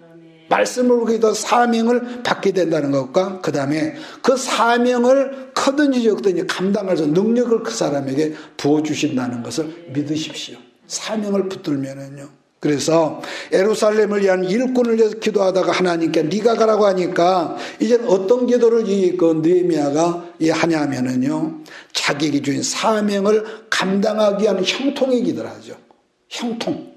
말씀을 붙들고 사명을 받게 된다는 것과 그 다음에 그 사명을 크든지 적든지 감당할 수 있는 능력을 그 사람에게 부어주신다는 것을 믿으십시오. 사명을 붙들면은요. 그래서 예루살렘을 위한 일꾼을 위해서 기도하다가 하나님께 네가 가라고 하니까 이제는 어떤 기도를 느헤미야가 하냐면은요, 자기에게 주신 사명을 감당하기 위한 형통의 기도를 하죠. 형통.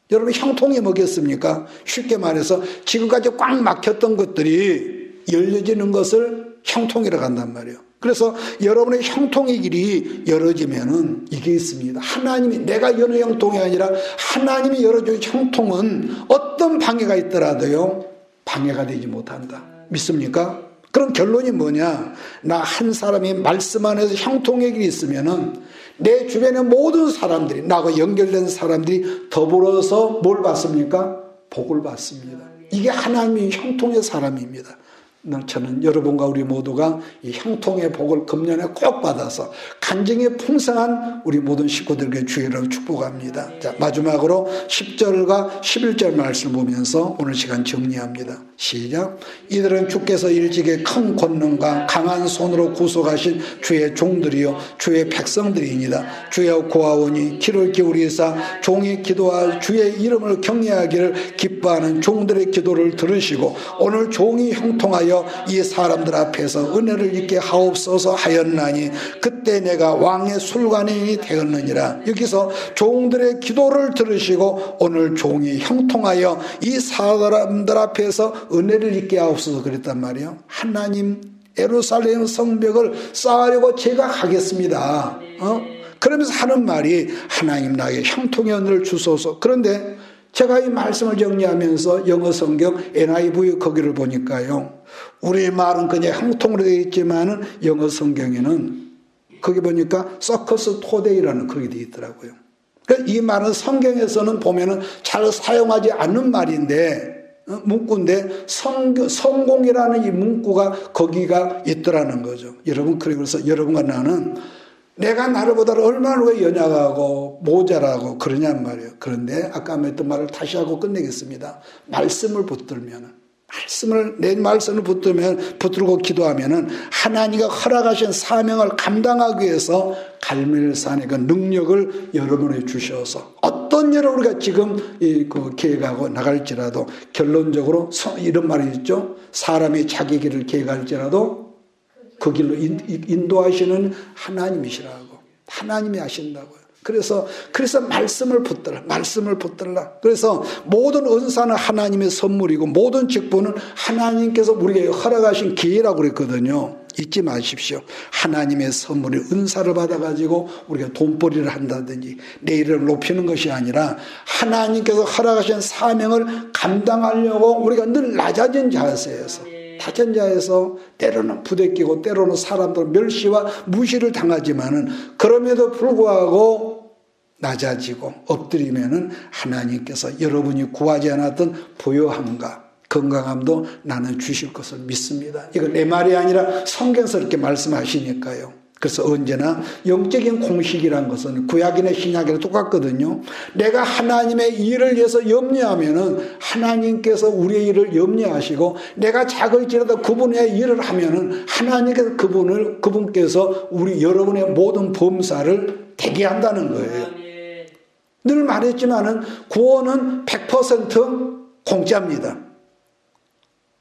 여러분 형통이 뭐겠습니까? 쉽게 말해서 지금까지 꽉 막혔던 것들이 열려지는 것을 형통이라고 한단 말이에요. 그래서 여러분의 형통의 길이 열어지면은 이게 있습니다. 하나님이 내가 여는 형통이 아니라 하나님이 열어준 형통은 어떤 방해가 있더라도요 방해가 되지 못한다. 믿습니까? 그럼 결론이 뭐냐? 나 한 사람이 말씀 안에서 형통의 길이 있으면은 내 주변의 모든 사람들이 나하고 연결된 사람들이 더불어서 뭘 받습니까? 복을 받습니다. 이게 하나님의 형통의 사람입니다. 저는 여러분과 우리 모두가 이 형통의 복을 금년에 꼭 받아서 간증의 풍성한 우리 모든 식구들에게 주의를 축복합니다. 자, 마지막으로 10절과 11절 말씀을 보면서 오늘 시간 정리합니다. 시작. 이들은 주께서 일찍이 큰 권능과 강한 손으로 구속하신 주의 종들이요 주의 백성들이니이다. 주여 고아오니 귀를 기울이사 종의 기도와 주의 이름을 경외하기를 기뻐하는 종들의 기도를 들으시고 오늘 종이 형통하여 형통하여 이 사람들 앞에서 은혜를 입게 하옵소서 하였나니 그때 내가 왕의 술관인이 되었느니라. 여기서 종들의 기도를 들으시고 오늘 종이 형통하여 이 사람들 앞에서 은혜를 입게 하옵소서 그랬단 말이에요. 하나님 예루살렘 성벽을 쌓으려고 제가 가겠습니다. 그러면서 하는 말이 하나님 나에게 형통의 은혜를 주소서. 그런데 제가 이 말씀을 정리하면서 영어 성경 NIV 거기를 보니까요. 우리 말은 그냥 형통으로 되어 있지만은 영어 성경에는 거기 보니까 서커스 토데이라는 그렇게 되어 있더라고요. 그러니까 이 말은 성경에서는 보면은 잘 사용하지 않는 말인데 문구인데 성공이라는 이 문구가 거기가 있더라는 거죠. 여러분 그래서 여러분과 나는 내가 나를보다 얼마나 왜 연약하고 모자라고 그러냔 말이에요. 그런데 아까 했던 말을 다시 하고 끝내겠습니다. 말씀을 붙들면 내 말씀을 붙들고 기도하면은 하나님과 허락하신 사명을 감당하기 위해서 갈멜산의 그 능력을 여러분에게 주셔서 어떤 일을 우리가 지금 계획하고 나갈지라도 결론적으로 이런 말이 있죠. 사람이 자기 길을 계획할지라도 그 길로 인도하시는 하나님이시라고. 하나님이 하신다고요. 그래서 말씀을 붙들라. 그래서 모든 은사는 하나님의 선물이고 모든 직분은 하나님께서 우리에게 허락하신 기회라고 그랬거든요. 잊지 마십시오. 하나님의 선물의 은사를 받아가지고 우리가 돈벌이를 한다든지 내 이름을 높이는 것이 아니라 하나님께서 허락하신 사명을 감당하려고 우리가 늘 낮아진 자세에서 때로는 부대끼고 때로는 사람들 멸시와 무시를 당하지만은 그럼에도 불구하고 낮아지고 엎드리면은 하나님께서 여러분이 구하지 않았던 부요함과 건강함도 나는 주실 것을 믿습니다. 이건 내 말이 아니라 성경에서 이렇게 말씀하시니까요. 그래서 언제나 영적인 공식이란 것은 구약이나 신약이나 똑같거든요. 내가 하나님의 일을 위해서 염려하면은 하나님께서 우리의 일을 염려하시고 내가 작을지라도 그분의 일을 하면은 하나님께서 그분께서 여러분의 모든 범사를 되게 한다는 거예요. 늘 말했지만은 구원은 100% 공짜입니다.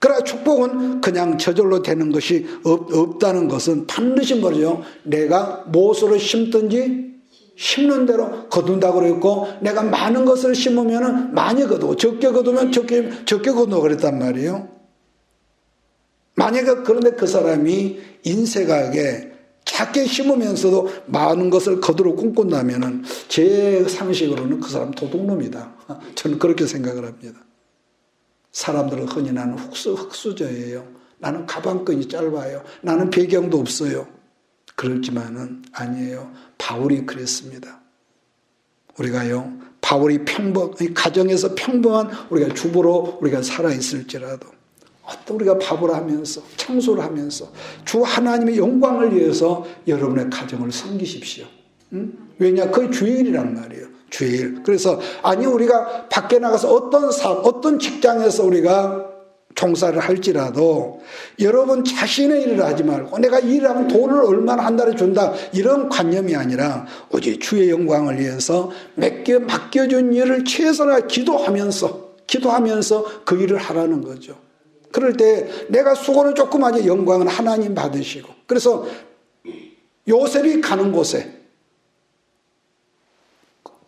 그러나 축복은 그냥 저절로 되는 것이 없다는 것은 반드시 뭐죠? 내가 무엇으로 심든지 심는 대로 거둔다고 그랬고 내가 많은 것을 심으면 많이 거두고 적게 거두면 적게 거두고 그랬단 말이에요. 만약에 그런데 그 사람이 인색하게 작게 심으면서도 많은 것을 거두러 꿈꾼다면 제 상식으로는 그 사람 도둑놈이다. 저는 그렇게 생각을 합니다. 사람들은 흔히 나는 흙수저예요. 나는 가방끈이 짧아요. 나는 배경도 없어요. 그렇지만은 아니에요. 바울이 그랬습니다. 우리가요, 바울이 가정에서 평범한 우리가 주부로 우리가 살아있을지라도 어떤 우리가 밥을 하면서 청소를 하면서 주 하나님의 영광을 위해서 여러분의 가정을 섬기십시오. 왜냐? 그게 주일이란 말이에요. 주일. 그래서 우리가 밖에 나가서 어떤 직장에서 우리가 종사를 할지라도 여러분 자신의 일을 하지 말고 내가 일을 하면 돈을 얼마나 한 달에 준다 이런 관념이 아니라 오직 주의 영광을 위해서 맡겨준 일을 최선을 기도하면서 그 일을 하라는 거죠. 그럴 때 내가 수고는 조금 하지 영광은 하나님 받으시고 그래서 요셉이 가는 곳에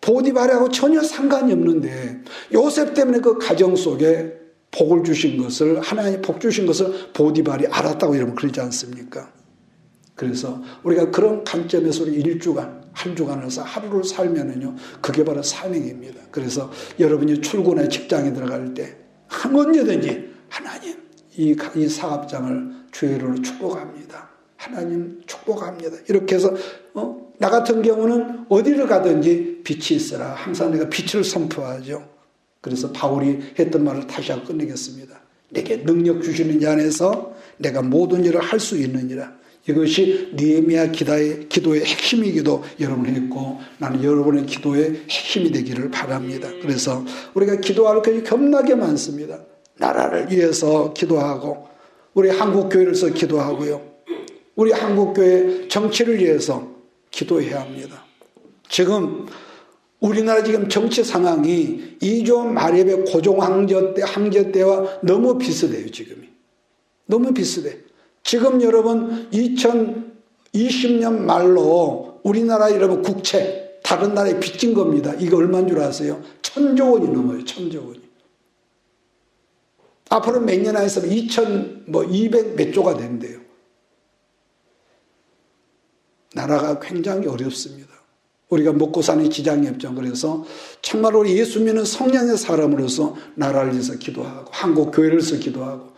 보디발하고 전혀 상관이 없는데 요셉 때문에 그 가정 속에 복을 주신 것을 하나님 복 주신 것을 보디발이 알았다고 여러분 그러지 않습니까? 그래서 우리가 그런 관점에서 우리 한 주간을 하루를 살면은요 그게 바로 사명입니다. 그래서 여러분이 출근해 직장에 들어갈 때 언제든지 하나님 이 사업장을 주의 이름으로 축복합니다. 하나님 축복합니다. 이렇게 해서 나 같은 경우는 어디를 가든지 빛이 있어라. 항상 내가 빛을 선포하죠. 그래서 바울이 했던 말을 다시 하고 끝내겠습니다. 내게 능력 주시는 자 안에서 내가 모든 일을 할 수 있느니라. 이것이 느헤미야 기도의 핵심이기도 여러분 했고 나는 여러분의 기도의 핵심이 되기를 바랍니다. 그래서 우리가 기도할 것이 겁나게 많습니다. 나라를 위해서 기도하고 우리 한국교회를 위해서 기도하고요. 우리 한국교회 정치를 위해서 기도해야 합니다. 지금 우리나라 지금 정치 상황이 이조 마렵의 고종 황제 때와 너무 비슷해요. 지금이 너무 비슷해. 지금 여러분 2020년 말로 우리나라 여러분 국채 다른 나라에 빚진 겁니다. 이거 얼마인 줄 아세요? 1,000조 원이 넘어요. 1,000조 원이. 앞으로 몇 년 안에서 200 몇 조가 된대요. 나라가 굉장히 어렵습니다. 우리가 먹고 사는 지장이 없죠. 그래서 정말 우리 예수 믿는 성령의 사람으로서 나라를 위해서 기도하고 한국 교회를 위해서 기도하고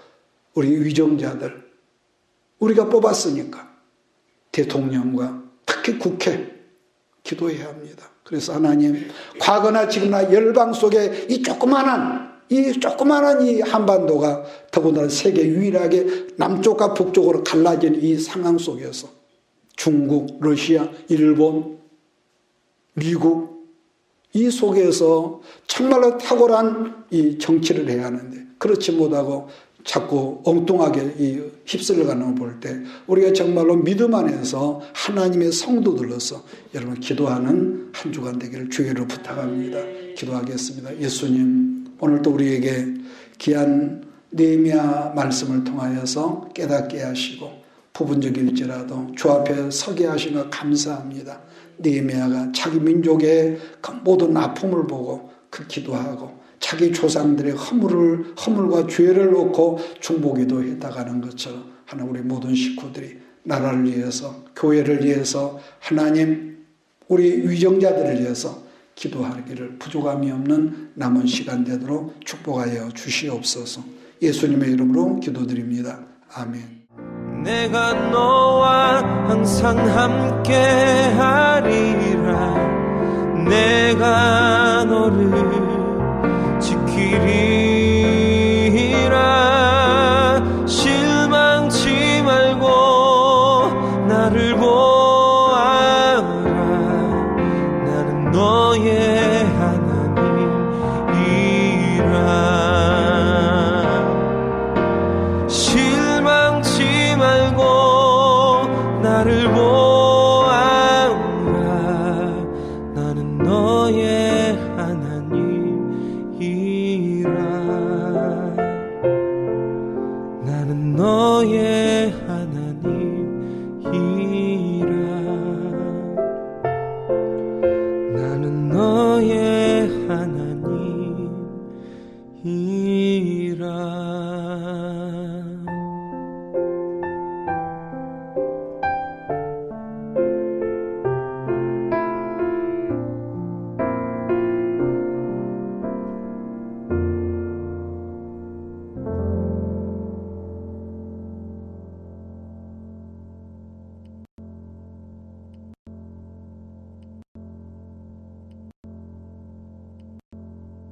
우리 위정자들 우리가 뽑았으니까 대통령과 특히 국회 기도해야 합니다. 그래서 하나님 과거나 지금이나 열방 속에 이 조그마한 이 한반도가 더군다나 세계 유일하게 남쪽과 북쪽으로 갈라진 이 상황 속에서 중국, 러시아, 일본, 미국 이 속에서 정말로 탁월한 이 정치를 해야 하는데 그렇지 못하고 자꾸 엉뚱하게 휩쓸려가는 걸 볼 때 우리가 정말로 믿음 안에서 하나님의 성도들로서 여러분 기도하는 한 주간 되기를 주의로 부탁합니다. 기도하겠습니다. 예수님 오늘도 우리에게 귀한 느헤미야 말씀을 통하여서 깨닫게 하시고 부분적일지라도 주 앞에 서게 하신 것 감사합니다. 느헤미야가 자기 민족의 그 모든 아픔을 보고 그 기도하고 자기 조상들의 허물과 죄를 놓고 중보기도 해나가는 것처럼 하나 우리 모든 식구들이 나라를 위해서 교회를 위해서 하나님 우리 위정자들을 위해서 기도하기를 부족함이 없는 남은 시간 되도록 축복하여 주시옵소서. 예수님의 이름으로 기도드립니다. 아멘. 내가 너와 항상 함께 하리라. 내가 너를 지키리.